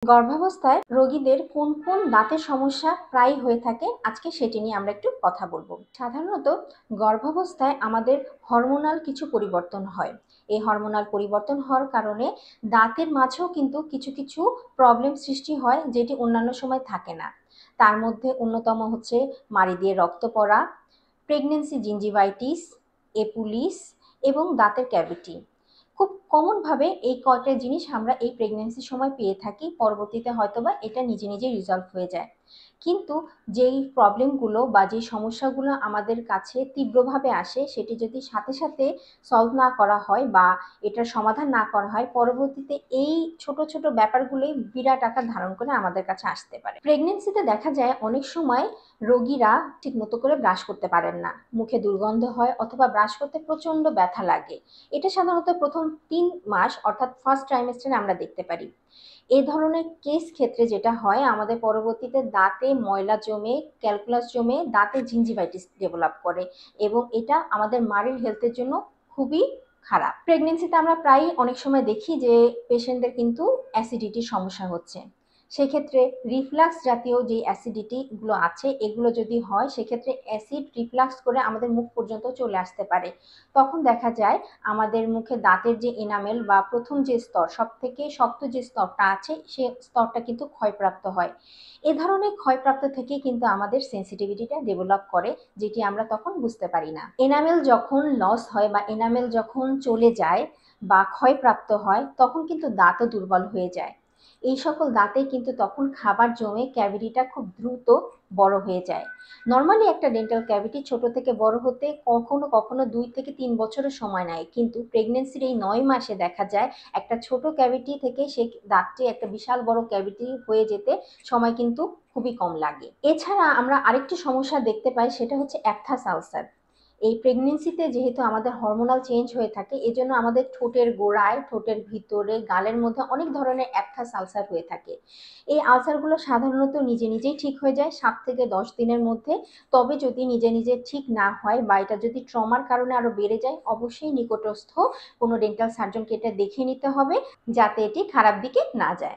গর্ভাবস্থায় রোগীদের কোন কোন দাঁতের সমস্যা প্রায় হয়ে থাকে আজকে সেটি নিয়ে আমরা একটু কথা বলবো। সাধারণত গর্ভাবস্থায় আমাদের হরমোনাল কিছু পরিবর্তন হয়। এই হরমোনাল পরিবর্তন হওয়ার কারণে দাঁতের মাঝেও কিন্তু কিছু কিছু প্রবলেম সৃষ্টি হয়, যেটি অন্যান্য সময় থাকে না। তার মধ্যে অন্যতম হচ্ছে মাড়ি দিয়ে রক্ত পড়া, প্রেগনেন্সি জিঞ্জিভাইটিস, এপুলিস এবং দাঁতের ক্যাভিটি। খুব কমনভাবে এই কয়টা জিনিস আমরা এই প্রেগন্যান্সির সময় পেয়ে থাকি, পরবর্তীতে হয়তোবা এটা নিজে নিজে রিজলভ হয়ে যায়। কিন্তু যেই প্রবলেমগুলো বা যেই সমস্যাগুলো আমাদের কাছে তীব্রভাবে আসে, সেটি যদি সাথে সাথে সলভ না করা হয় বা এটার সমাধান না করা হয়, পরবর্তীতে এই ছোট ছোট ব্যাপারগুলোই বিরাট আকার ধারণ করে আমাদের কাছে আসতে পারে। প্রেগনেন্সিতে দেখা যায় অনেক সময় রোগীরা ঠিক মতো করে ব্রাশ করতে পারেন না, মুখে দুর্গন্ধ হয় অথবা ব্রাশ করতে প্রচণ্ড ব্যথা লাগে। এটা সাধারণত প্রথম 3 মাস অর্থাৎ ফার্স্ট ট্রাইমেস্টারে আমরা দেখতে পারি। এই ধরনের কেস ক্ষেত্রে যেটা হয়, আমাদের পরবর্তীতে দাঁতে ময়লা জমে, ক্যালকুলাস জমে দাঁতে জিঞ্জিভাইটিস ডেভেলপ করে এবং এটা আমাদের মাড়ির হেলথের জন্য খুবই খারাপ। প্রেগনেন্সিতে আমরা প্রায়ই অনেক সময় দেখি যে পেশেন্টদের কিন্তু অ্যাসিডিটির সমস্যা হচ্ছে। সেক্ষেত্রে রিফ্লাক্স জাতীয় যে অ্যাসিডিটিগুলো আছে, এগুলো যদি হয় সেক্ষেত্রে অ্যাসিড রিফ্লাক্স করে আমাদের মুখ পর্যন্ত চলে আসতে পারে। তখন দেখা যায় আমাদের মুখে দাঁতের যে এনামেল বা প্রথম যে স্তর, সব থেকে শক্ত যে স্তরটা আছে, সে স্তরটা কিন্তু ক্ষয়প্রাপ্ত হয়। এ ধরনের ক্ষয়প্রাপ্ত থেকে কিন্তু আমাদের সেন্সিটিভিটিটা ডেভেলপ করে, যেটি আমরা তখন বুঝতে পারি না। এনামেল যখন লস হয় বা এনামেল যখন চলে যায় বা ক্ষয়প্রাপ্ত হয়, তখন কিন্তু দাঁতও দুর্বল হয়ে যায়। এই সকল দাঁতে কিন্তু তখন খাবার জমে ক্যাভিটিটা খুব দ্রুত বড় হয়ে যায়। নর্মালি একটা ডেন্টাল ক্যাভিটি ছোট থেকে বড় হতে কখনো কখনো 2 থেকে 3 বছরের সময় নেয়, কিন্তু প্রেগনেন্সির এই 9 মাসে দেখা যায় একটা ছোট ক্যাভিটি থেকে সেই দাঁতটি একটা বিশাল বড় ক্যাভিটি হয়ে যেতে সময় কিন্তু খুবই কম লাগে। এছাড়া আমরা আরেকটি সমস্যা দেখতে পাই, সেটা হচ্ছে অ্যাপথাস আলসার। এই প্রেগনেন্সিতে যেহেতু আমাদের হরমোনাল চেঞ্জ হয়ে থাকে, এজন্য আমাদের ঠোঁটের গোড়ায়, ঠোঁটের ভিতরে, গালের মধ্যে অনেক ধরনের অ্যাপথাস আলসার হয়ে থাকে। এই আলসারগুলো সাধারণত নিজে নিজেই ঠিক হয়ে যায় 7 থেকে 10 দিনের মধ্যে। তবে যদি নিজে নিজে ঠিক না হয় বা এটা যদি ট্রমার কারণে আরো বেড়ে যায়, অবশ্যই নিকটস্থ কোনো ডেন্টাল সার্জনকে এটা দেখিয়ে নিতে হবে, যাতে এটি খারাপ দিকে না যায়।